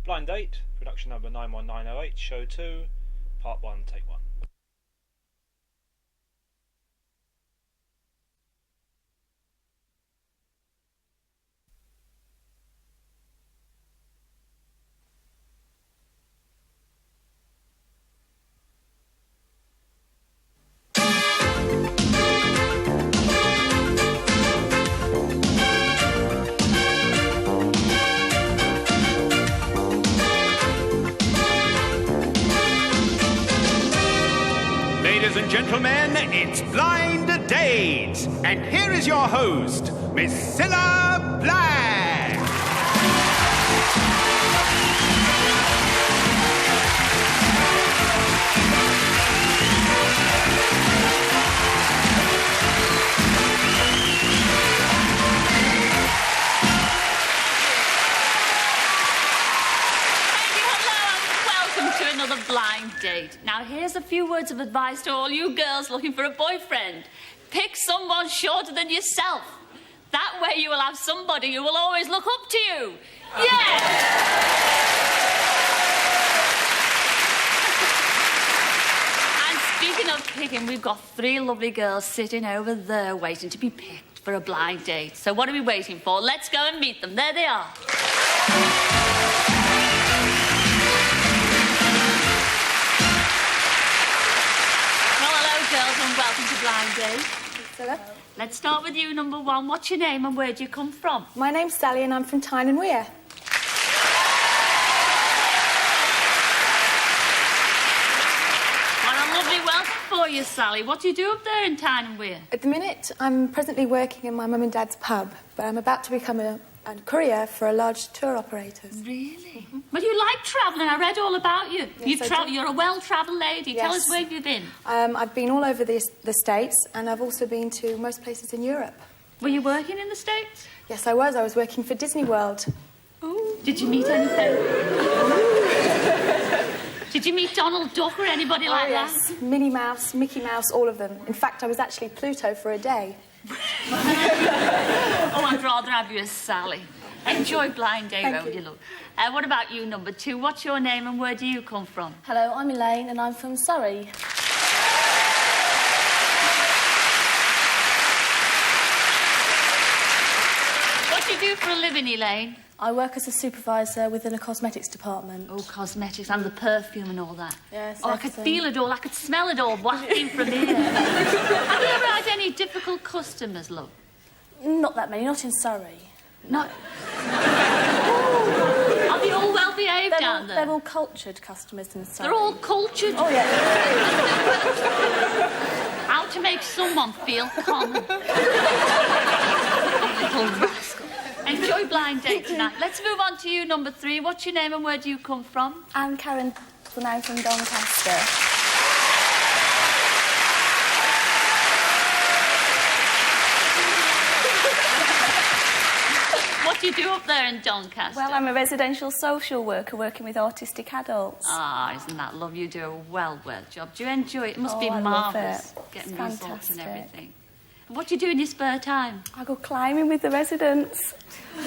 Blind Date, production number 91908, show 2, part 1, take 1. Ladies and gentlemen, it's Blind Date. And here is your host, Miss Cilla Black. Another blind date. Now, here's a few words of advice to all you girls looking for a boyfriend. Pick someone shorter than yourself. That way you will have somebody who will always look up to you. Yeah! And speaking of picking, we've got 3 lovely girls sitting over there waiting to be picked for a blind date. So what are we waiting for? Let's go and meet them. There they are. Girls, and welcome to Blind Date. Hello. Let's start with you, number 1. What's your name and where do you come from? My name's Sally and I'm from Tyne and Wear. What a lovely welcome for you, Sally. What do you do up there in Tyne and Wear? At the minute, I'm presently working in my mum and dad's pub, but I'm about to become a courier for a large tour operator. Really? Well, you like travelling. I read all about you. Yes, You're a well-travelled lady. Yes. Tell us where you've been. I've been all over the States, and I've also been to most places in Europe. Were you working in the States? Yes, I was. I was working for Disney World. Ooh. Did you meet anything? Did you meet Donald Duck or anybody like yes. that? Minnie Mouse, Mickey Mouse, all of them. In fact, I was actually Pluto for a day. Oh, I'd rather have you as Sally. Enjoy Blind Date, Thank won't you. you, look? What about you, number 2? What's your name and where do you come from? Hello, I'm Elaine and I'm from Surrey. What do you do for a living, Elaine? I work as a supervisor within a cosmetics department. Oh, cosmetics and the perfume and all that. Yes, Oh, I could everything. feel it all. I could smell it all wafting from here. Have you ever had any difficult customers, love? Not that many, not in Surrey. Not... Are they all well-behaved down there? They're all cultured customers in Surrey. They're all cultured? Oh, yeah. How to make someone feel common. Little rascal. Enjoy Blind Date tonight. Let's move on to you, number 3. What's your name and where do you come from? I'm Karen, and I'm from Doncaster. What do you do up there in Doncaster? Well, I'm a residential social worker working with autistic adults. Ah, isn't that lovely? You do a well job. Do you enjoy it? It must be I love it. marvellous getting It's results and fantastic. everything. And what do you do in your spare time? I go climbing with the residents. You're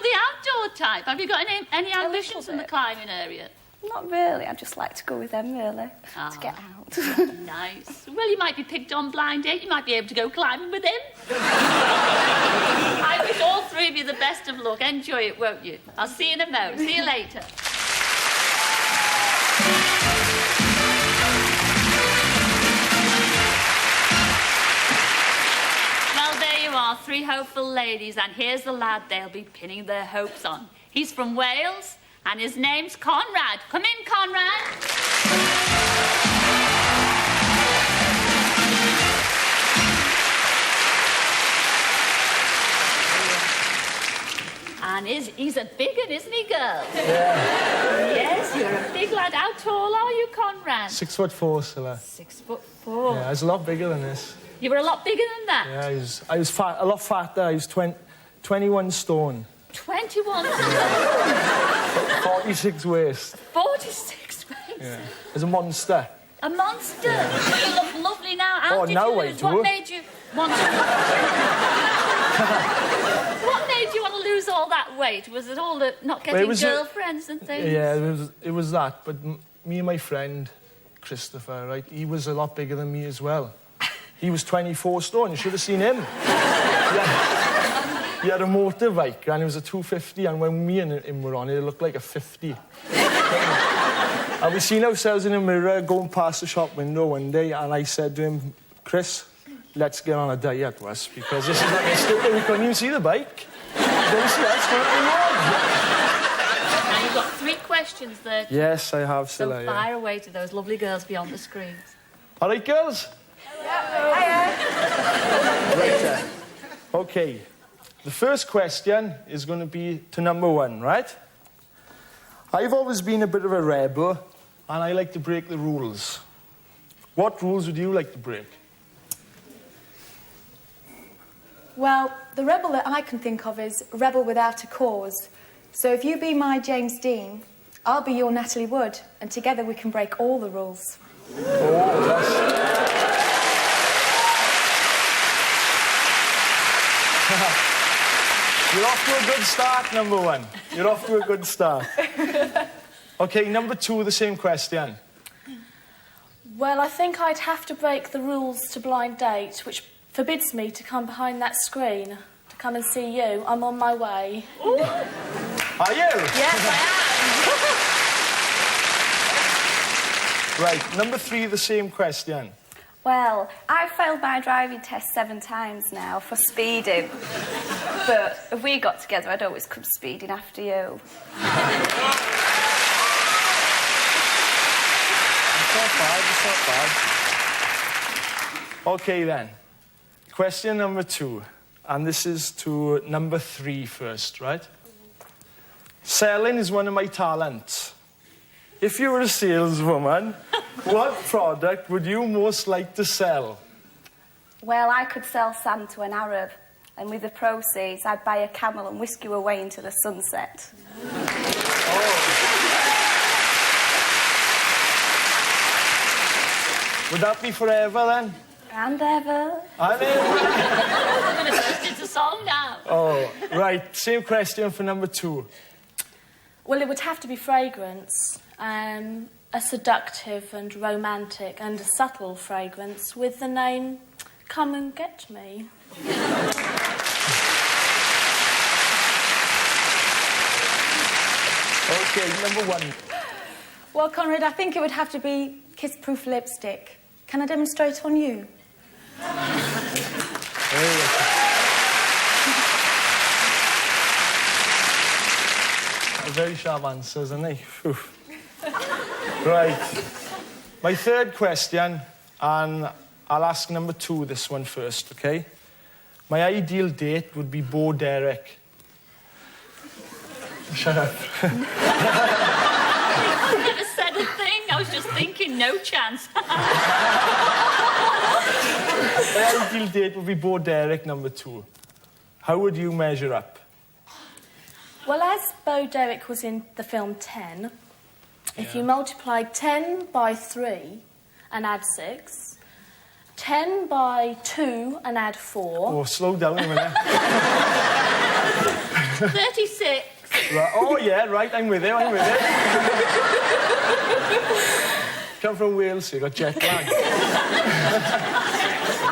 the outdoor type. Have you got any ambitions in the bit. climbing area? Not really, I just like to go with them, really, Ah. to get out. Nice. Well, you might be picked on Blind Date. You might be able to go climbing with him. I wish all 3 of you the best of luck. Enjoy it, won't you? I'll see you in a moment. See you later. Well, there you are, 3 hopeful ladies, and here's the lad they'll be pinning their hopes on. He's from Wales, and his name's Conrad. Come in, Conrad. And he's a big one, isn't he, girl? Yeah. Yes, you're a big lad. How tall are you, Conrad? 6'4", Cilla. 6'4". Yeah, I was a lot bigger than this. You were a lot bigger than that? Yeah, I was fat, a lot fatter. I was 21 stone. 21. 46 waist. 46 waist. Yeah. As a monster. A monster. But you look lovely now. How did no you way, lose? do What it. made you want to... What made you want to lose all that weight? Was it all the not getting girlfriends and things? Yeah, it was that. But me and my friend, Christopher, right, he was a lot bigger than me as well. He was 24 stone. You should have seen him. He had a motorbike, and it was a 250, and when me and him were on it, it looked like a 50. And we seen ourselves in a mirror going past the shop window one day, and I said to him, Chris, let's get on a diet, Wes, because this is like a stupid. We couldn't even see the bike. Don't see us, Now you've got 3 questions there. Yes, I have, So Stella, fire away to those lovely girls beyond the screens. All right, girls? Right, OK. The first question is going to be to number 1, right? I've always been a bit of a rebel, and I like to break the rules. What rules would you like to break? Well, the rebel that I can think of is rebel without a cause. So if you be my James Dean, I'll be your Natalie Wood, and together we can break all the rules. Oh, that's... You're off to a good start, number 1. You're off to a good start. OK, number 2, the same question. Well, I think I'd have to break the rules to blind date, which forbids me to come behind that screen to come and see you. I'm on my way. Ooh. Are you? Yes, I am. Right, number 3, the same question. Well, I've failed my driving test 7 times now for speeding. But if we got together, I'd always come speeding after you. It's not bad, it's not bad. OK, then. Question number 2. And this is to number 3 first, right? Selling is one of my talents. If you were a saleswoman, what product would you most like to sell? Well, I could sell sand to an Arab, and with the proceeds, I'd buy a camel and whisk you away into the sunset. Oh. Would that be forever, then? And ever. And ever. I'm going to burst into song now. Oh, right. Same question for number 2. Well, it would have to be fragrance. A seductive and romantic and a subtle fragrance with the name Come and Get Me. OK, number 1. Well, Conrad, I think it would have to be kiss-proof lipstick. Can I demonstrate on you? Very sharp answers, aren't they? Right. My third question, and I'll ask number 2 this one first, OK? My ideal date would be Bo Derek. Shut up. I never said a thing. I was just thinking, no chance. My ideal date would be Bo Derek, number 2. How would you measure up? Well, as Bo Derek was in the film 10, if you multiplied 10 by 3 and add 6, 10 by 2 and add 4... Oh, slow down a minute. 36. Right. Oh, yeah, right, I'm with you, I'm with you. Come from Wales, so you got jet lag. I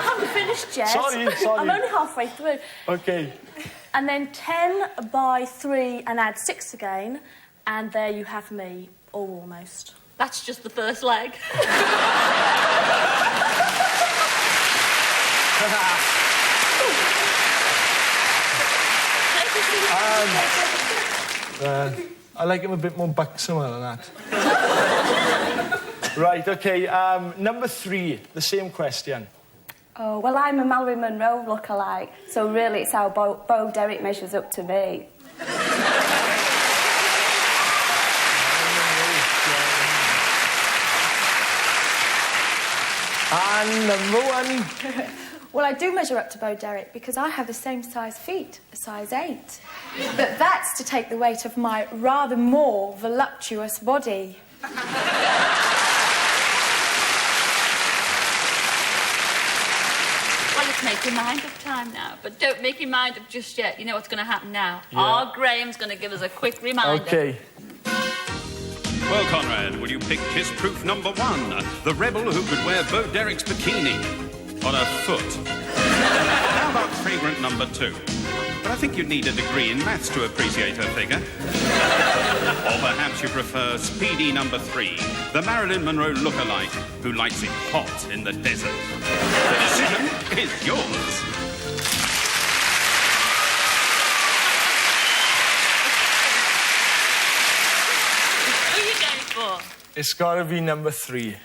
haven't finished yet. Sorry. I'm only halfway through. OK. And then 10 by 3 and add 6 again, and there you have me, or almost. That's just the first leg. I like him a bit more buxom than that. Right, OK, number 3, the same question. Oh, well, I'm a Marilyn Monroe lookalike, so really it's how Bo Derek measures up to me. And number 1. Well, I do measure up to Bo Derek because I have the same size feet, a size 8. But that's to take the weight of my rather more voluptuous body. Well, it's made your mind up time now. But don't make your mind up just yet. You know what's going to happen now. Yeah. Our Graham's going to give us a quick reminder. Okay. Well, Conrad, will you pick kiss proof number 1? The rebel who could wear Bo Derrick's bikini on her foot. How about fragrant number 2? But I think you'd need a degree in maths to appreciate her figure. Or perhaps you prefer speedy number 3, the Marilyn Monroe lookalike who likes it hot in the desert. The decision is yours. Who are you going for? It's got to be number 3.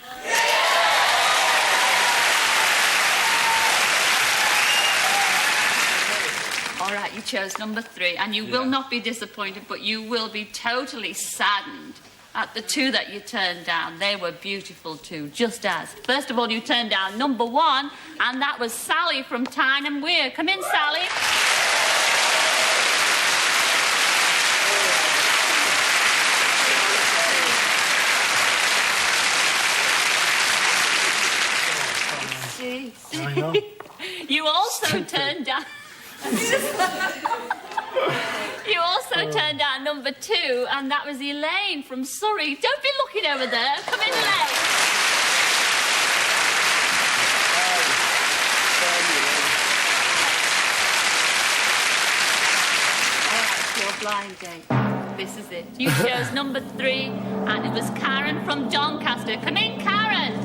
All right, you chose number 3, and you will not be disappointed, but you will be totally saddened at the 2 that you turned down. They were beautiful too, just as. First of all, you turned down number 1, and that was Sally from Tyne and Weir. Come in, Sally. See? I know. You also turned down... You also turned down number 2, and that was Elaine from Surrey. Don't be looking over there. Come in, Elaine. All right, your blind date. This is it. You chose number 3, and it was Karen from Doncaster. Come in, Karen.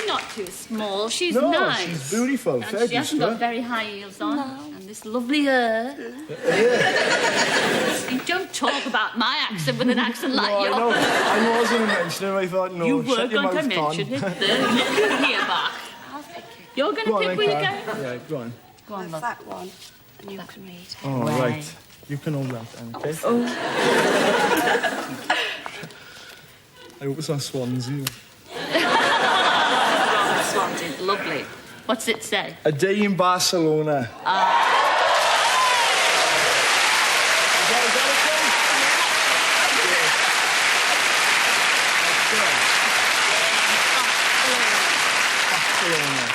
Not too small. She's nice. She's beautiful. And she hasn't got very high heels on. No. And this lovely hair. You don't talk about my accent with an accent like yours. I wasn't going to mention it. I thought, no, you were shut your going to mouth, mention it. Look here, back. I'll pick it. You're going to pick where you go? Yeah, go on. Go on, love. That one, and you can read it. Oh, right. You can hold that then, okay? Oh. I hope it's on Swansea. Swansea, lovely. What's it say? A day in Barcelona.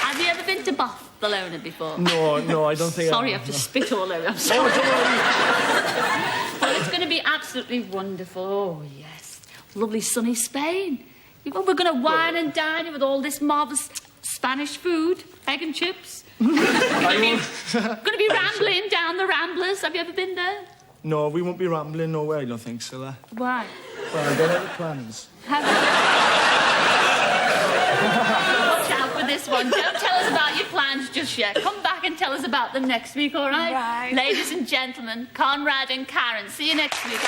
Have you ever been to Barcelona before? No, I don't think Sorry, I have to spit all over. I'm sorry. Well, it's going to be absolutely wonderful. Oh, yes. Lovely sunny Spain. We're going to wine and dine with all this marvellous Spanish food, egg and chips. Going to be rambling down the Ramblers. Have you ever been there? No, we won't be rambling nowhere, I don't think so. Why? Well, I don't have plans. Watch out for this one. Don't tell us about your plans just yet. Come back and tell us about them next week, all right? Right. Ladies and gentlemen, Conrad and Karen. See you next week.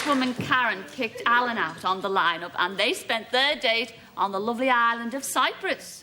Woman Karen picked Alan out on the lineup, and they spent their date on the lovely island of Cyprus.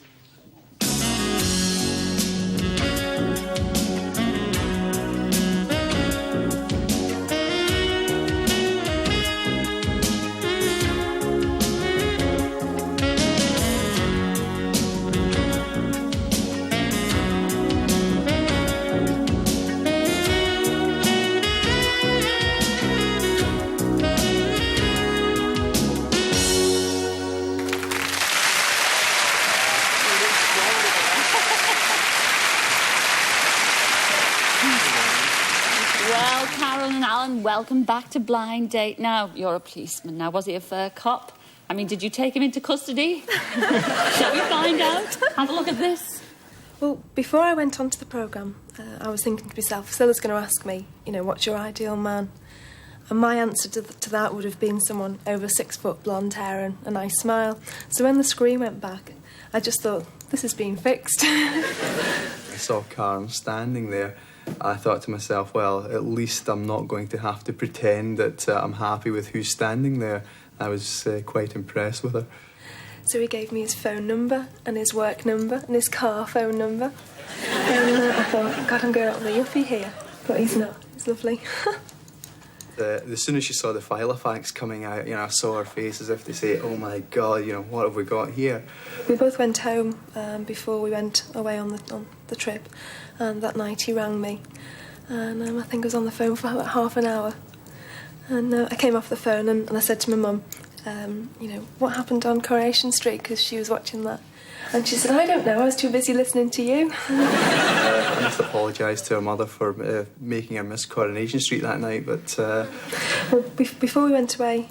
Well, Carol and Alan, welcome back to Blind Date. Now, you're a policeman. Now, was he a fair cop? I mean, did you take him into custody? Shall we find out? Have a look at this. Well, before I went onto the programme, I was thinking to myself, Scylla's going to ask me, what's your ideal man? And my answer to that would have been someone over 6 foot, blonde hair and a nice smile. So when the screen went back, I just thought, this has been fixed. I saw Karen standing there. I thought to myself, well, at least I'm not going to have to pretend that I'm happy with who's standing there. I was quite impressed with her. So he gave me his phone number and his work number and his car phone number. And I thought, God, I'm going out on the yuppie here. But he's not. It's lovely. As soon as she saw the Filofax coming out, I saw her face as if to say, "Oh my God, what have we got here?" We both went home before we went away on the trip, and that night he rang me, and I think I was on the phone for about half an hour. And I came off the phone and I said to my mum, what happened on Coronation Street, because she was watching that. And she said, I don't know, I was too busy listening to you. I must apologise to her mother for making her miss Coronation Street that night, but... Well, before we went away,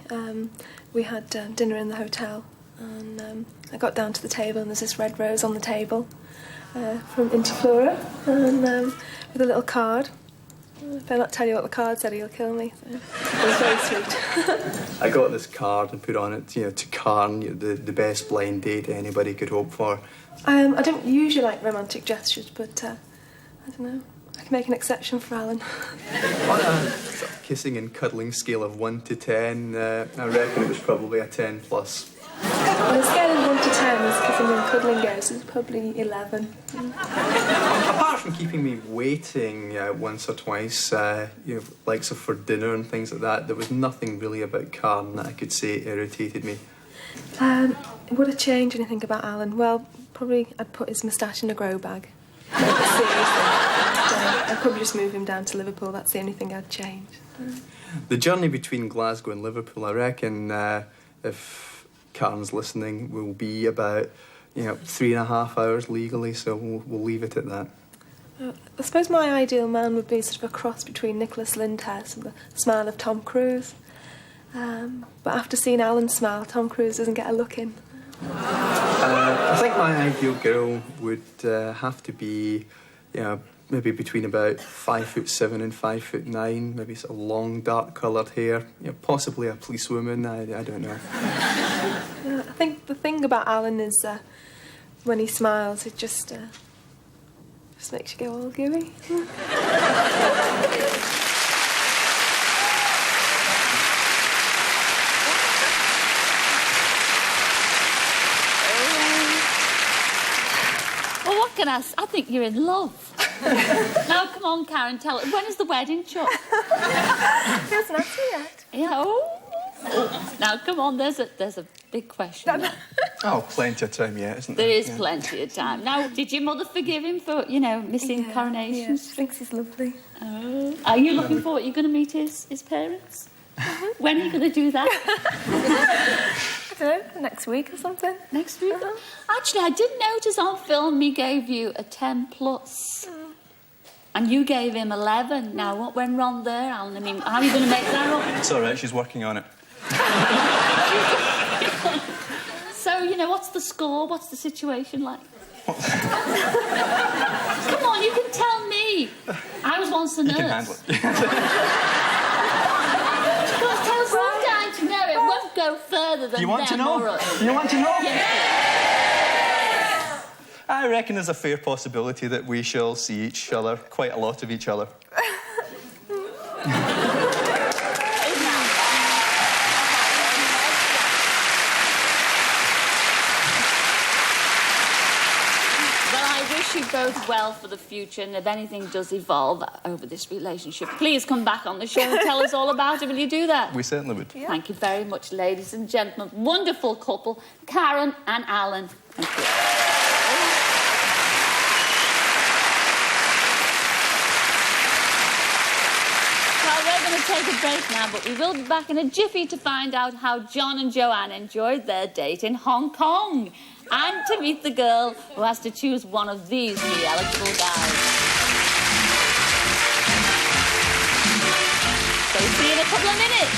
we had dinner in the hotel, and I got down to the table and there's this red rose on the table from Interflora, and with a little card. If I not tell you what the card said, he'll kill me. So it was very sweet. I got this card and put on it, to Carn, the best blind date anybody could hope for. I don't usually like romantic gestures, but I don't know. I can make an exception for Alan. On a kissing and cuddling scale of 1 to 10, I reckon it was probably a 10 plus. On a scale of 1 to 10, as kissing and cuddling goes, it's probably 11. Apart from keeping me waiting once or twice, likes of for dinner and things like that, there was nothing really about Carn that I could say irritated me. Would it change anything about Alan? Well, probably I'd put his moustache in a grow bag. Seriously. I'd probably just move him down to Liverpool. That's the only thing I'd change. The journey between Glasgow and Liverpool, I reckon, if Karen's listening, will be about 3.5 hours legally, so we'll leave it at that. I suppose my ideal man would be sort of a cross between Nicholas Lyndhurst and the smile of Tom Cruise. But after seeing Alan smile, Tom Cruise doesn't get a look in. I think my ideal girl would have to be, maybe between about 5'7" and 5'9", maybe sort of long, dark-coloured hair, possibly a policewoman. I don't know. I think the thing about Alan is when he smiles, it just makes you go all gooey. Well, what can I think you're in love. Now, come on, Karen, tell us. When is the wedding, Chuck? He hasn't asked me yet. Yeah, oh. Now, come on, there's a big question. Oh, plenty of time yet, isn't there? There is plenty of time. Now, did your mother forgive him for, missing Coronation? Yeah, she thinks he's lovely. Oh. Are you looking forward? Are you going to meet his parents? When are you going to do that? I don't know, next week or something. Next week? Actually, I did notice on film he gave you a 10 plus. And you gave him 11. Now, what went wrong there, Alan? I mean, how are you going to make that up? It's all right, she's working on it. So, what's the score? What's the situation like? Come on, you can tell me. I was once a nurse. You can handle it. Tell some guy to know it won't go further than You want to them know? or us. You want to know? Yeah. I reckon there's a fair possibility that we shall see each other, quite a lot of each other. You both well for the future, and if anything does evolve over this relationship, please come back on the show and tell us all about it. Will you do that? We certainly would. Yeah. Thank you very much, ladies and gentlemen. Wonderful couple, Karen and Alan. Thank you. Well, we're going to take a break now, but we will be back in a jiffy to find out how John and Joanne enjoyed their date in Hong Kong, and to meet the girl who has to choose one of these three eligible guys. So see you in a couple of minutes.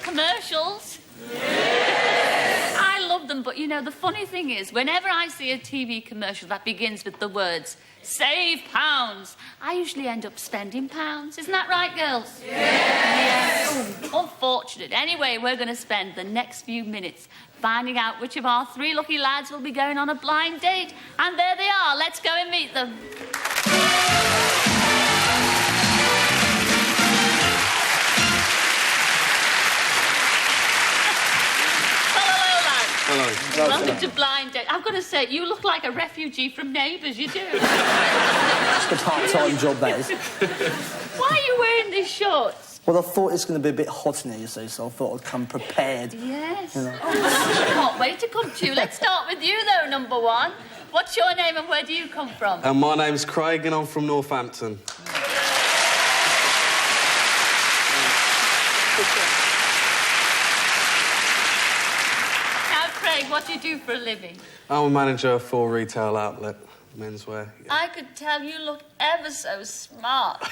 commercials? Yes. I love them, but you know, the funny thing is, whenever I see a TV commercial that begins with the words, save pounds, I usually end up spending pounds. Isn't that right, girls? Yes. Unfortunate. Anyway, we're going to spend the next few minutes finding out which of our 3 lucky lads will be going on a blind date. And there they are. Let's go and meet them. Hello. Welcome to Blind Date. I've got to say, you look like a refugee from Neighbours, you do. It's a part-time job, that is. Why are you wearing these shorts? Well, I thought it's going to be a bit hot in here, you see, so I thought I'd come prepared. Yes. You know. I can't wait to come to you. Let's start with you, though, number 1. What's your name and where do you come from? My name's Craig and I'm from Northampton. Now, Craig, what do you do for a living? I'm a manager for a retail outlet, menswear. Yeah. I could tell you look ever so smart.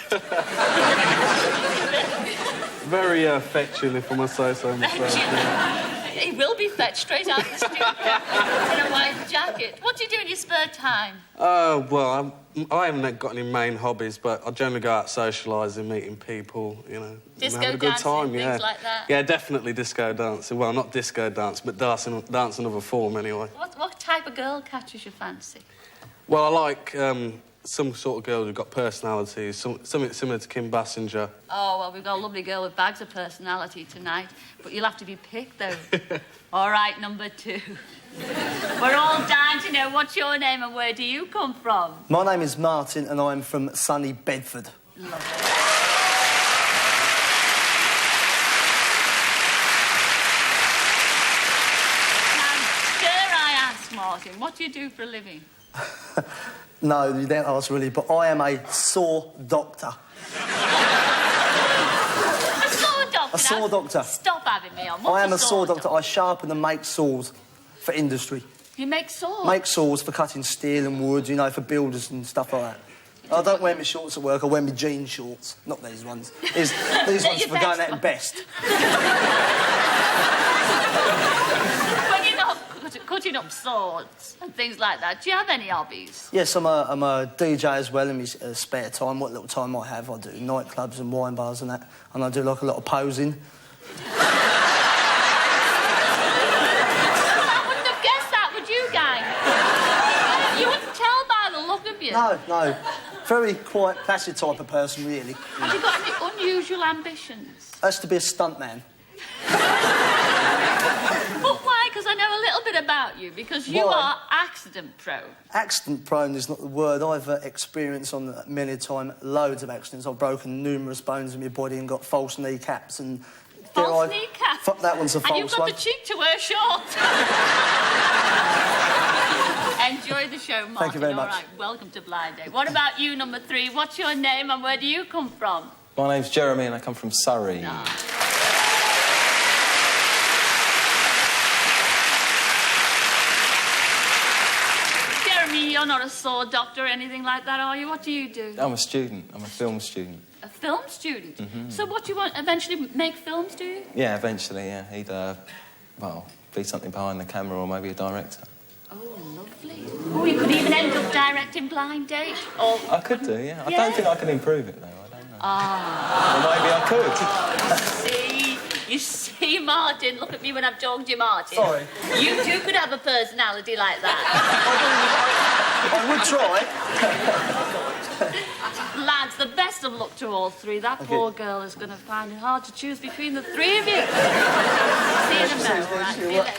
Very fetching, if I must say so myself. Yeah. He will be fetched straight out of the studio in a white jacket. What do you do in your spare time? Well, I haven't got any main hobbies, but I generally go out socialising, meeting people, you know, Disco and having a good dancing, time. things Yeah, like that? Yeah, definitely disco dancing. Well, not disco dance, but dancing of a form, anyway. What type of girl catches your fancy? Well, I like some sort of girl who's got personalities, something similar to Kim Basinger. Oh, well, we've got a lovely girl with bags of personality tonight, but you'll have to be picked, though. All right, number 2. We're all dying to know what's your name and where do you come from? My name is Martin and I'm from sunny Bedford. Lovely. Now, dare I ask, Martin, what do you do for a living? No, you don't ask really, but I am a saw doctor. A saw doctor? A saw doctor. Stop having me on. I am a saw doctor. I sharpen and make saws for industry. You make saws? Make saws for cutting steel and wood, you know, for builders and stuff like that. I don't wear my shorts at work, I wear my jean shorts. Not these ones. These ones for going out in best. When you're not cutting up swords and things like that, do you have any hobbies? Yes, I'm a DJ as well in my spare time. What little time I have, I do nightclubs and wine bars and that. And I do like a lot of posing. I wouldn't have guessed that, would you, gang? You wouldn't tell by the look of you. No. Very quiet, placid type of person, really. Have you got any unusual ambitions? That's to be a stuntman. But why? Because I know a little bit about you, because you Why? are accident prone. Accident prone is not the word. I've experienced on many time loads of accidents. I've broken numerous bones in my body and got false kneecaps and... False kneecaps? That one's a false one. And you've got the cheek to wear shorts. Enjoy the show, Martin. Thank you very much. All right, welcome to Blind Date. What about you, number 3? What's your name and where do you come from? My name's Jeremy and I come from Surrey. Jeremy, you're not a saw doctor or anything like that, are you? What do you do? I'm a student. I'm a film student. A film student? Mm-hmm. So what do you want, eventually make films, do you? Yeah, eventually, yeah. Either, well, be something behind the camera or maybe a director. Oh, lovely. Oh, you could even end up directing Blind Date. Or... I could do, yeah. I don't think I can improve it, though. I don't know. Ah. Or maybe I could. You see, Martin, look at me when I've talked to you, Martin. Sorry. You too could have a personality like that. I would try. Lads, the best of luck to all 3. That poor girl is going to find it hard to choose between the 3 of you. See you in a minute, all right? See you later.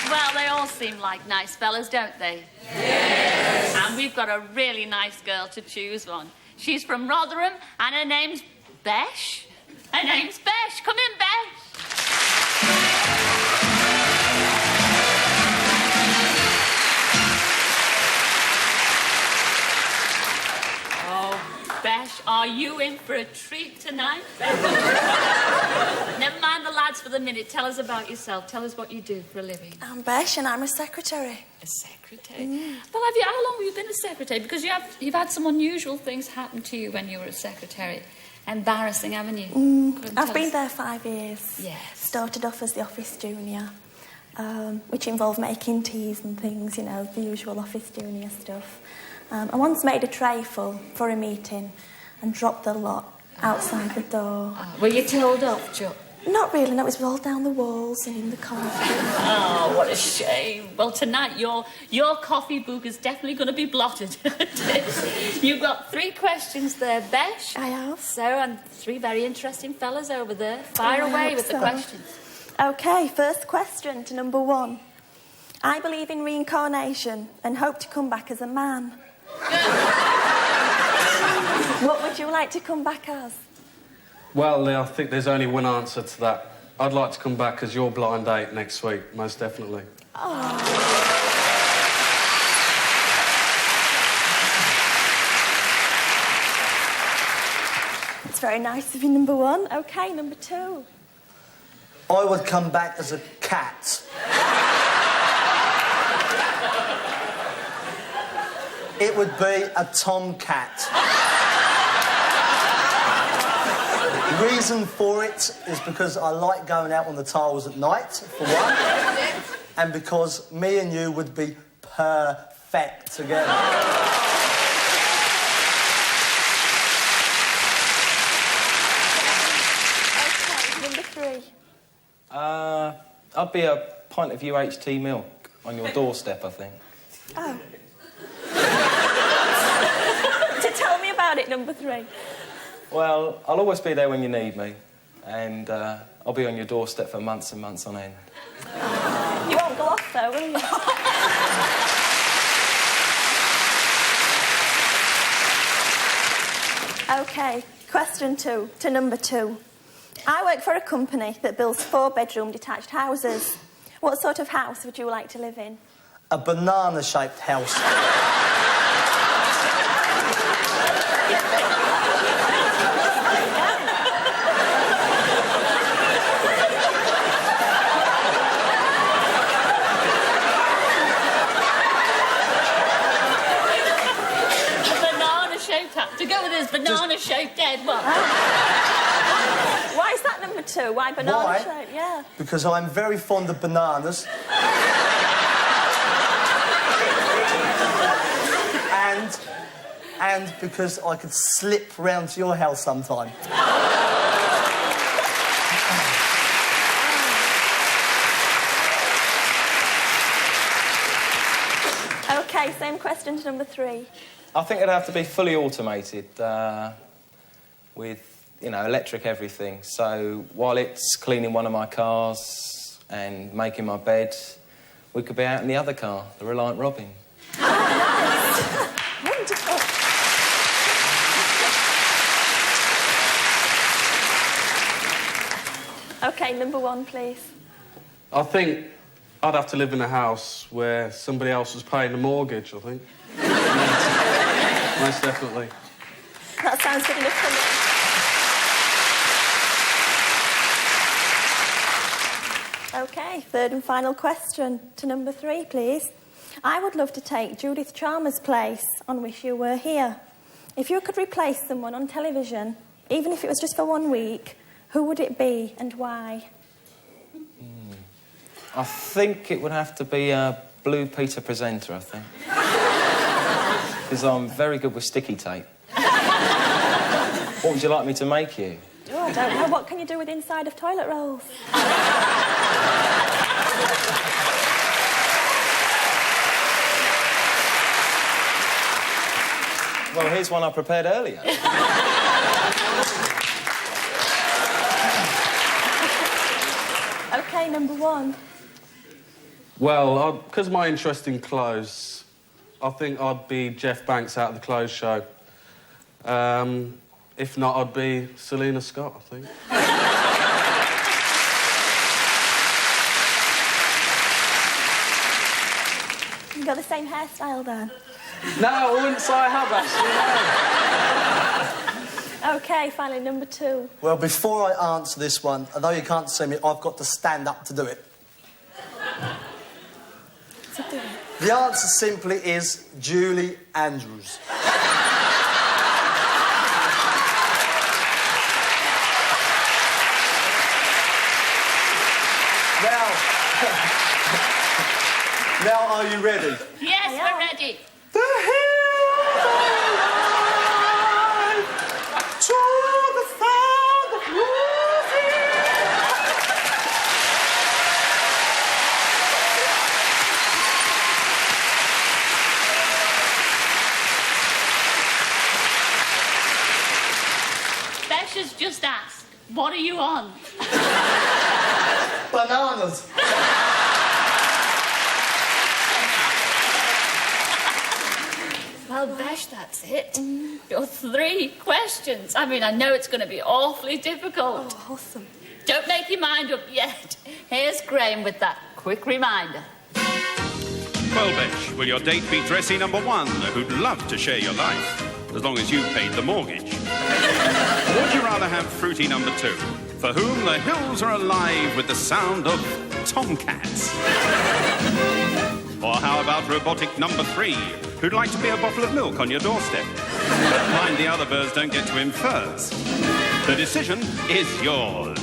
Well, they all seem like nice fellas, don't they? Yes! And we've got a really nice girl to choose on. She's from Rotherham, and her name's Besh. Her name's Besh. Come in, Besh. Oh, Besh, are you in for a treat tonight? Never mind the lads for the minute. Tell us about yourself. Tell us what you do for a living. I'm Besh and I'm a secretary. A secretary? Well, how long have you been a secretary? Because you've had some unusual things happen to you when you were a secretary. Embarrassing, haven't you? I've been there 5 years. Yes. Started off as the office junior, which involved making teas and things, you know, the usual office junior stuff. I once made a tray full for a meeting and dropped the lot outside the door. Were you told off, Chuck? Not really, no, it was all down the walls and in the corridor. Oh, what a shame. Well, tonight your coffee book is definitely going to be blotted. You've got 3 questions there, Besh. I have. So, and 3 very interesting fellas over there. Fire away with the questions. OK, first question to number 1. I believe in reincarnation and hope to come back as a man. What would you like to come back as? Well, I think there's only one answer to that. I'd like to come back as your blind date next week, most definitely. Oh. It's very nice of you, number 1. OK, number 2. I would come back as a cat. It would be a tomcat. The reason for it is because I like going out on the tiles at night, for one, and because me and you would be perfect together. OK, number 3. I'd be a pint of UHT milk on your doorstep, I think. Oh. So tell me about it, number 3. Well, I'll always be there when you need me, and I'll be on your doorstep for months and months on end. You won't go off, though, will you? OK, question 2 to number 2. I work for a company that builds 4-bedroom detached houses. What sort of house would you like to live in? A banana-shaped house. To go with his banana-shaped head, what? Why is that number 2? Why banana-shaped? Yeah. Because I'm very fond of bananas. and because I could slip round to your house sometime. OK, same question to number 3. I think it'd have to be fully automated, with, you know, electric everything. So while it's cleaning one of my cars and making my bed, we could be out in the other car, the Reliant Robin. Oh, nice. Wonderful. OK, number 1, please. I think I'd have to live in a house where somebody else was paying the mortgage, I think. Most definitely. That sounds good enough for me. OK, third and final question to number 3, please. I would love to take Judith Chalmers' place on Wish You Were Here. If you could replace someone on television, even if it was just for 1 week, who would it be and why? I think it would have to be a Blue Peter presenter, I think. Because I'm very good with sticky tape. What would you like me to make you? Oh, I don't know. What can you do with inside of toilet rolls? Well, here's one I prepared earlier. OK, number 1. Well, because of my interest in clothes, I think I'd be Jeff Banks out of the Clothes Show. If not, I'd be Selena Scott, I think. You got the same hairstyle, then? No, I wouldn't say I have, actually, no. OK, finally, number 2. Well, before I answer this one, although you can't see me, I've got to stand up to do it. The answer simply is Julie Andrews. Now, are you ready? Yes, we're ready. The hills alive to the sound of music. Besh has just asked, what are you on? Bananas. Well, Besh, that's it. Your 3 questions. I mean, I know it's going to be awfully difficult. Oh, awesome. Don't make your mind up yet. Here's Graham with that quick reminder. Well, Besh, will your date be dressy number 1, who'd love to share your life, as long as you paid the mortgage? Or would you rather have fruity number 2, for whom the hills are alive with the sound of tomcats? Or how about robotic number 3, who'd like to be a bottle of milk on your doorstep? But mind the other birds don't get to him first. The decision is yours.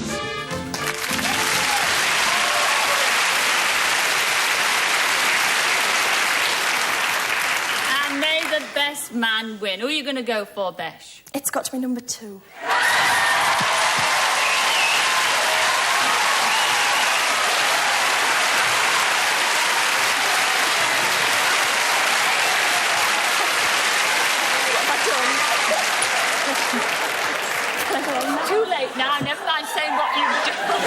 And may the best man win. Who are you going to go for, Besh? It's got to be number 2. Too late now. Never mind saying what you've done.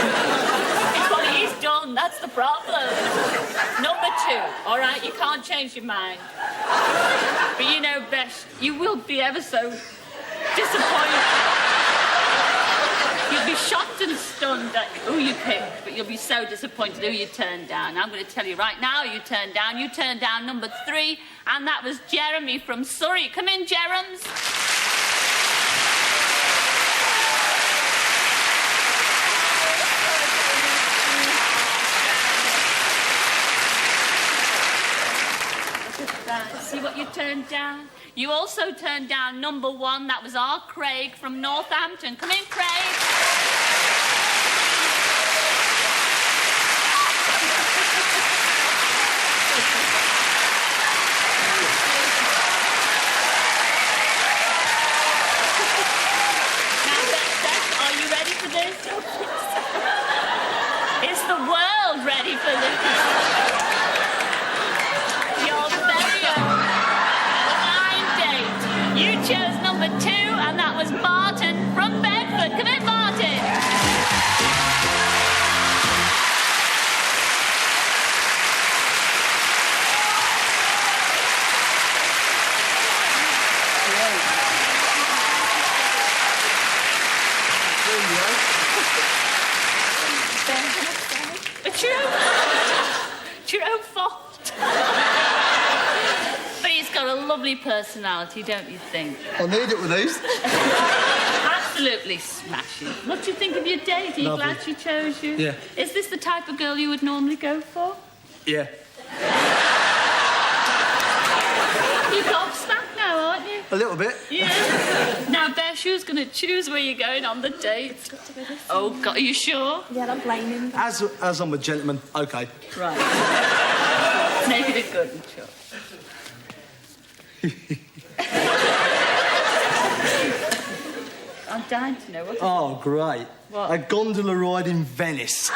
It's what he's done. That's the problem. Number 2. All right, you can't change your mind. But you know, Besh, you will be ever so disappointed. You'll be shocked and stunned at who you picked, but you'll be so disappointed who you turned down. I'm going to tell you right now who you turned down. You turned down number 3, and that was Jeremy from Surrey. Come in, Jerems. See what you turned down? You also turned down number 1. That was our Craig from Northampton. Come in, Craig. Now, Beth, are you ready for this? Is the world ready for this? You chose number 2, and that was Martin from Bedford. Come in, Martin. It's your own fault. Got a lovely personality, don't you think? I need it with these. Absolutely smashing. What do you think of your date? Are you glad she chose you? Yeah. Is this the type of girl you would normally go for? Yeah. You're gobsmacked now, aren't you? A little bit. Yeah. Now, Besh, who's going to choose where you're going on the date? It's got to be this. Oh, God, are you sure? Yeah, I'm blaming. As I'm a gentleman, OK. Right. Make it a good one, sure. I'm dying to know what. Oh, great. What? A gondola ride in Venice. I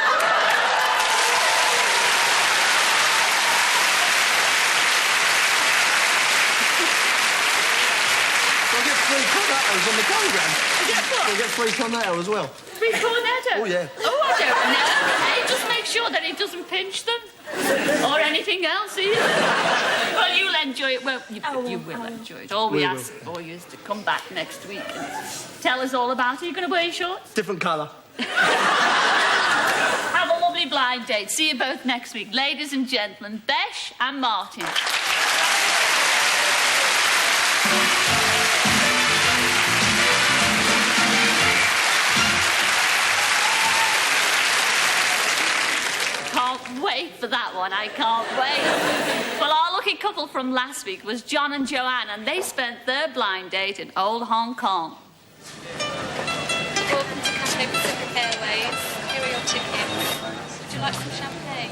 get 3 cornettos on the programme. You get what? I get 3 cornetto as well. 3 cornettos? Oh, yeah. Oh, I don't know. Hey, just make sure that he doesn't pinch them. Or anything else either. Well, you'll enjoy it, won't you? You will enjoy it. All we ask for you is to come back next week and tell us all about it. Are you going to wear your shorts? Different colour. Have a lovely blind date. See you both next week. Ladies and gentlemen, Besh and Martin. and I can't wait. Well, our lucky couple from last week was John and Joanne, and they spent their blind date in old Hong Kong. Welcome to Cathay Pacific Airways. Here are your tickets. Would you like some champagne?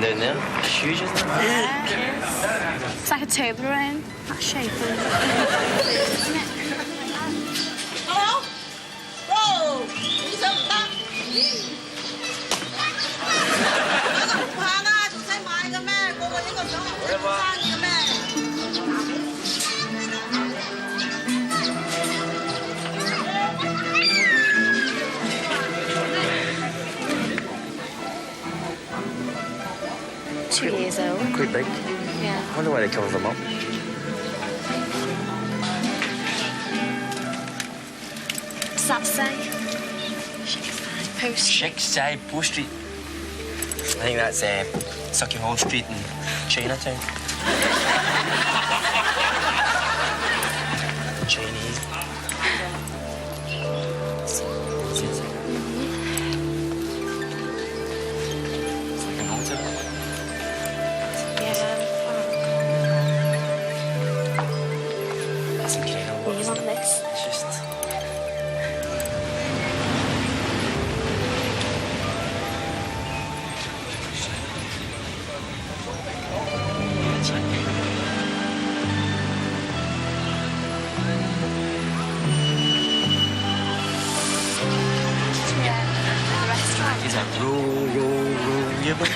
Down there. Huge, isn't it? Yeah. It's like a Toblerone. That shape. Hello? Roll! Who's up top? Years old. Quite big. Yeah. I wonder why they cover them up. What's that say? Post. Shiksai Post Street. I think that's Sucky Hall Street in Chinatown. Chinese. It's like an altar. That's incredible. You want this? It's just... He's like, roll, yeah, but...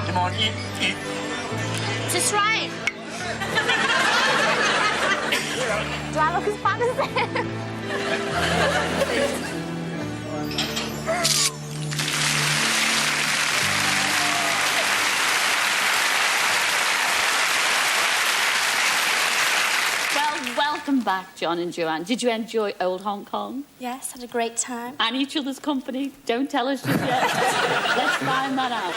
Come on, eat. Is this right? Do I look as bad as this? Well, welcome back, John and Joanne. Did you enjoy old Hong Kong? Yes, had a great time. And each other's company? Don't tell us just yet. Let's find that out.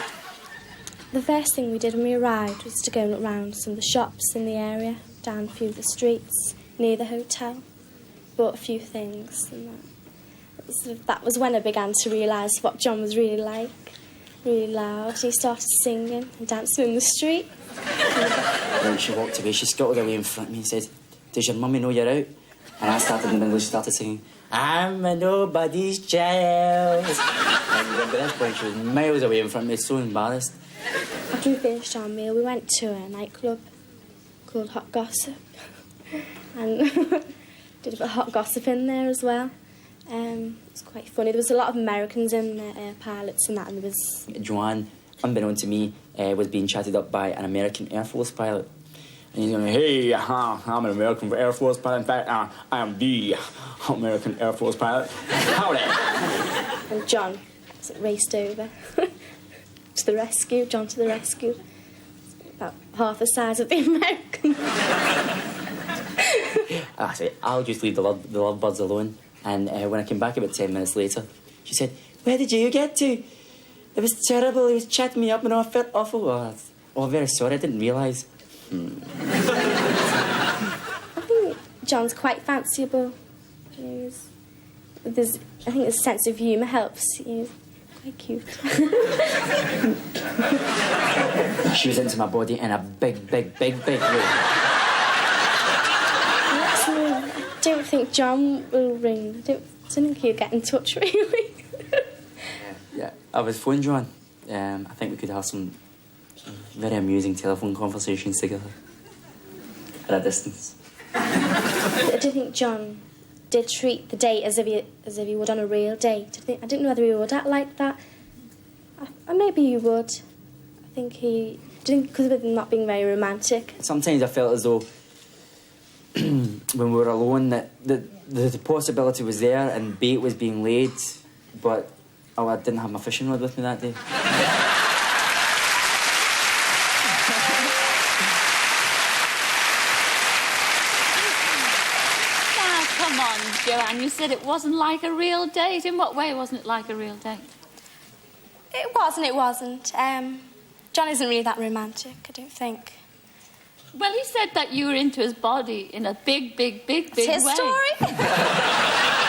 The first thing we did when we arrived was to go and look round some of the shops in the area, down a few of the streets near the hotel. Bought a few things, and that was when I began to realise what John was really like. Really loud. He started singing and dancing in the street. When she walked away, she scuttled away in front of me and said, "Does your mummy know you're out?" And I started in English, started singing, "I'm a nobody's child." And by this point, she was miles away in front of me, so embarrassed. After we finished our meal, we went to a nightclub called Hot Gossip. And did a bit of hot gossip in there as well. It was quite funny. There was a lot of Americans in there, pilots and that, and there was... Joanne, unbeknown to me, was being chatted up by an American Air Force pilot. And he's going, "Hey, I'm an American Air Force pilot. In fact, I am the American Air Force pilot. Howdy." And John raced over to the rescue. John to the rescue. About half the size of the American. I said, "I'll just leave the lovebirds alone." And when I came back about 10 minutes later, she said, "Where did you get to? It was terrible. He was chatting me up and I felt awful." Oh, very sorry. I didn't realise. I think John's quite fanciable. I think his sense of humour helps. He's quite cute. She was into my body in a big, big, big, big way. I don't think John will ring. I don't think he'll get in touch, really. Yeah, I was phoned Joanne. I think we could have some very amusing telephone conversations together. At a distance. I do think John did treat the date as if he would on a real date. I didn't know whether he would act like that. Maybe he would. I think he... I think because of him not being very romantic. Sometimes I felt as though when we were alone that the possibility was there and bait was being laid, but I Oh, I didn't have my fishing rod with me that day. Now, come on, Joanne, you said it wasn't like a real date. In what way wasn't it like a real date? It wasn't. John isn't really that romantic, I don't think. Well, he said that you were into his body in a big way. It's his story.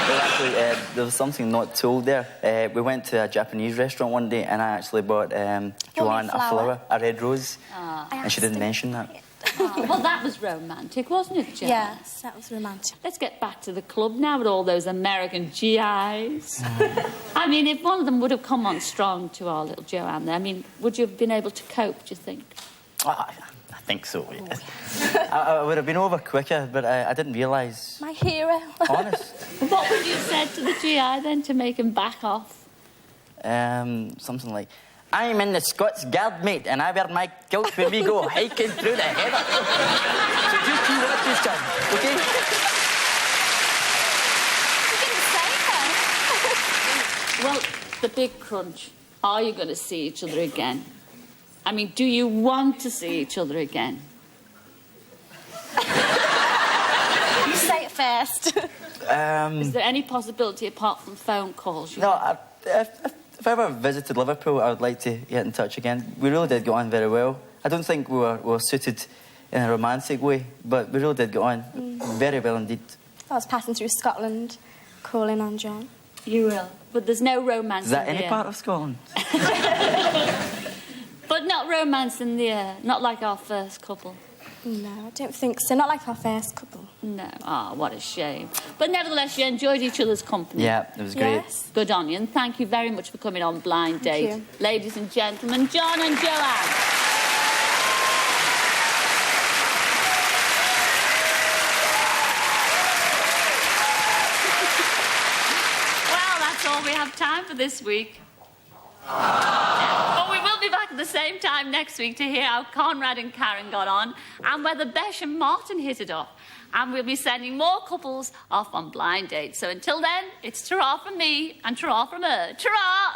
Well, actually, there was something not told there. We went to a Japanese restaurant one day and I actually bought Joanne a flower, a red rose, and she didn't mention that. Oh, well, that was romantic, wasn't it, Joanne? Yes, that was romantic. Let's get back to the club now with all those American GIs. I mean, if one of them would have come on strong to our little Joanne there, I mean, would you have been able to cope, do you think? I think so, yes. I would have been over quicker, but I didn't realise. My hero. Honest. What would you have said to the GI then to make him back off? Something like, I'm in the Scots Guard, mate, and I wear my kilt when we go hiking through the heather. So just you watch this time, okay? You didn't say that. Well, the big crunch. Are you going to see each other again? I mean, do you want to see each other again? You say it first. Is there any possibility apart from phone calls? No, if I ever visited Liverpool, I would like to get in touch again. We really did get on very well. I don't think we were suited in a romantic way, but we really did get on very well indeed. I was passing through Scotland, calling on John. You will, but there's no romance. Is that in any the part of Scotland? But not romance in the air, not like our first couple. No, I don't think so. Not like our first couple. No. Ah, what a shame. But nevertheless, you enjoyed each other's company. Yeah, it was great. Yes. Good on you, and thank you very much for coming on Blind Date. you. Ladies and gentlemen, John and Joanne. Well, that's all we have time for this week. But we will be back at the same time next week to hear how Conrad and Karen got on and whether Besh and Martin hit it off. And we'll be sending more couples off on blind dates. So until then, it's ta-ra from me and ta-ra from her. Ta-ra!